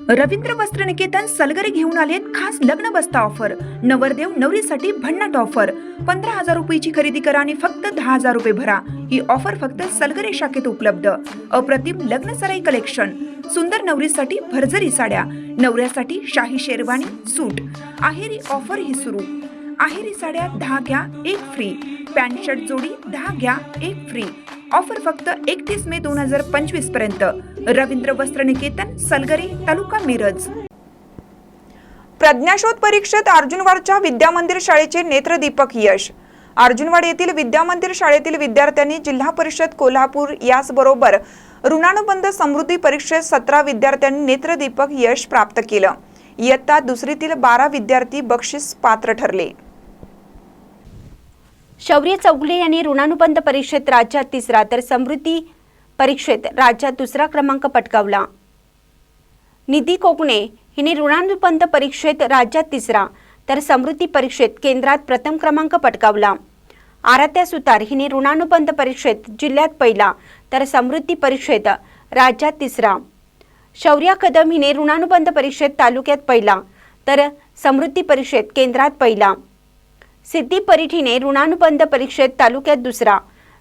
रवींद्र वस्त्र निकेतन सलगरे घेऊन आलेत खास लग्न बस्ता ऑफर। नवरदेव नवरीसाठी भन्नाट ऑफर। 15,000 रुपयाची खरेदी करा आणि फक्त 10,000 रुपये भरा। ही ऑफर फक्त सलगरे शाखेत उपलब्ध। अप्रतिम लग्न सराई कलेक्शन, सुंदर नवरीसाठी भरजरी साड्या, नवऱ्यासाठी शाही शेरवानी सूट। आहेरी ऑफर ही सुरू। आहेरी साड्या 10 घ्या 1 फ्री, पॅन्ट शर्ट जोडी 10 घ्या 1 फ्री। ऑफर फक्त 31 मे 2025 पर्यंत। रवींद्र वस्त्र निकेतन सलगरे, तालुका मिरज। प्रज्ञाशोध परीक्षेत अर्जुनवाडच्या विद्यामंदिर शाळेचे नेत्रदीपक यश। अर्जुनवाड येथील विद्यामंदिर शाळेतील विद्यार्थ्यांनी जिल्हा परिषद कोल्हापूर याचबरोबर ऋणानुबंध समृद्धी परीक्षेत 17 विद्यार्थ्यांनी नेत्रदीपक यश प्राप्त केलं। इयत्ता दुसरीतील 12 विद्यार्थी बक्षीस पात्र ठरले। शौर्य चौगुले यांनी ऋणानुबंध परीक्षेत राज्यात तिसरा तर समृद्धी परीक्षेत राज्यात दुसरा क्रमांक पटकावला। निधी कोकणे हिने ऋणानुबंध परीक्षेत राज्यात तिसरा तर समृद्धी परीक्षेत केंद्रात प्रथम क्रमांक पटकावला। आराध्या सुतार हिने ऋणानुबंध परीक्षेत जिल्ह्यात पहिला तर समृद्धी परीक्षेत राज्यात तिसरा। शौर्या कदम हिने ऋणानुबंध परीक्षेत तालुक्यात पहिला तर समृद्धी परीक्षेत केंद्रात पहिला। सिद्धी परीठ हिने ऋणानुबंध परीक्षेत तालुक्यात दुसरा।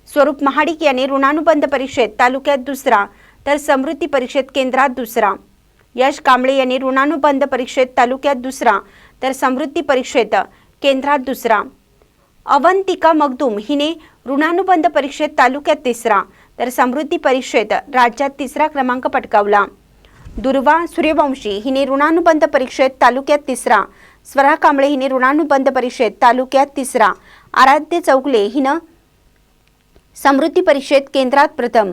स्वरूप महाडिक याने ऋणानुबंध परीक्षेत तालुक्यात दुसरा तर समृद्धी परीक्षेत केंद्रात दुसरा। यश कांबळे यांनी ऋणानुबंध परीक्षेत तालुक्यात दुसरा तर समृद्धी परीक्षेत केंद्रात दुसरा। अवंतिका मगदूम हिने ऋणानुबंध परीक्षेत तालुक्यात तिसरा तर समृद्धी परीक्षेत राज्यात तिसरा क्रमांक पटकावला। दुर्वा सूर्यवंशी हिने ऋणानुबंध परीक्षेत तालुक्यात तिसरा। स्वरा कांबळे हिने ऋणानुबंध परीक्षेत तालुक्यात तिसरा। आराध्य चौगुले हिने समृद्धी परीक्षेत केंद्रात प्रथम।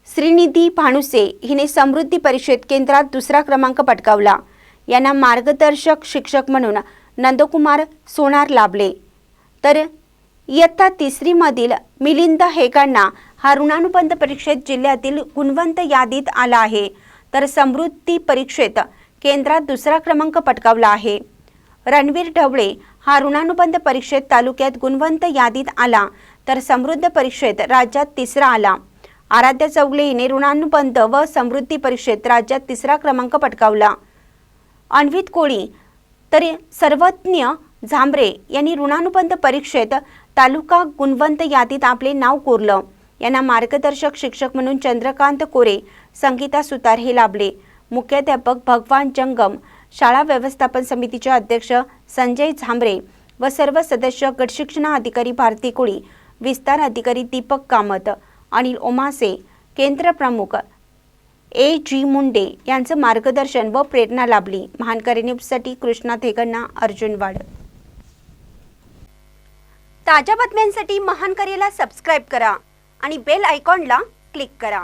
श्रीनिधी भानुसे हिने समृद्धी परीक्षेत केंद्रात दुसरा क्रमांक पटकावला। यांना मार्गदर्शक शिक्षक म्हणून नंदकुमार सोनार लाभले तर इयत्ता तिसरी मधील मिलिंद हेगांना हा ऋणानुबंध परीक्षेत जिल्ह्यातील गुणवंत यादीत आला आहे तर समृद्धी परीक्षेत केंद्रात दुसरा क्रमांक पटकावला आहे। रणवीर ढवळे हा ऋणानुबंध परीक्षेत तालुक्यात गुणवंत यादीत आला तर समृद्ध परीक्षेत राज्यात तिसरा आला। आराध्या चौगुले हिने ऋणानुबंध व समृद्धी परीक्षेत राज्यात तिसरा क्रमांक पटकावला। अन्वित कोळी तर सर्वज्ञ झांबरे यांनी ऋणानुबंध परीक्षेत तालुका गुणवंत यादीत आपले नाव कोरलं। यांना मार्गदर्शक शिक्षक म्हणून चंद्रकांत कोरे, संगीता सुतार हे लाभले। मुख्याध्यापक भगवान जंगम, शाळा व्यवस्थापन समितीचे अध्यक्ष संजय झांबरे व सर्व सदस्य, गटशिक्षणाधिकारी भारती कोळी, विस्तार अधिकारी दीपक कामत, अनिल ओमासे, केंद्र प्रमुख A.G. मुंडे यांचं मार्गदर्शन व प्रेरणा लाभली। महानकरी न्यूजसाठी कृष्णा थेगण्णा, अर्जुनवाड। ताज्या बातम्यांसाठी महानकरीला सबस्क्राइब करा आणि बेल आयकॉनला क्लिक करा।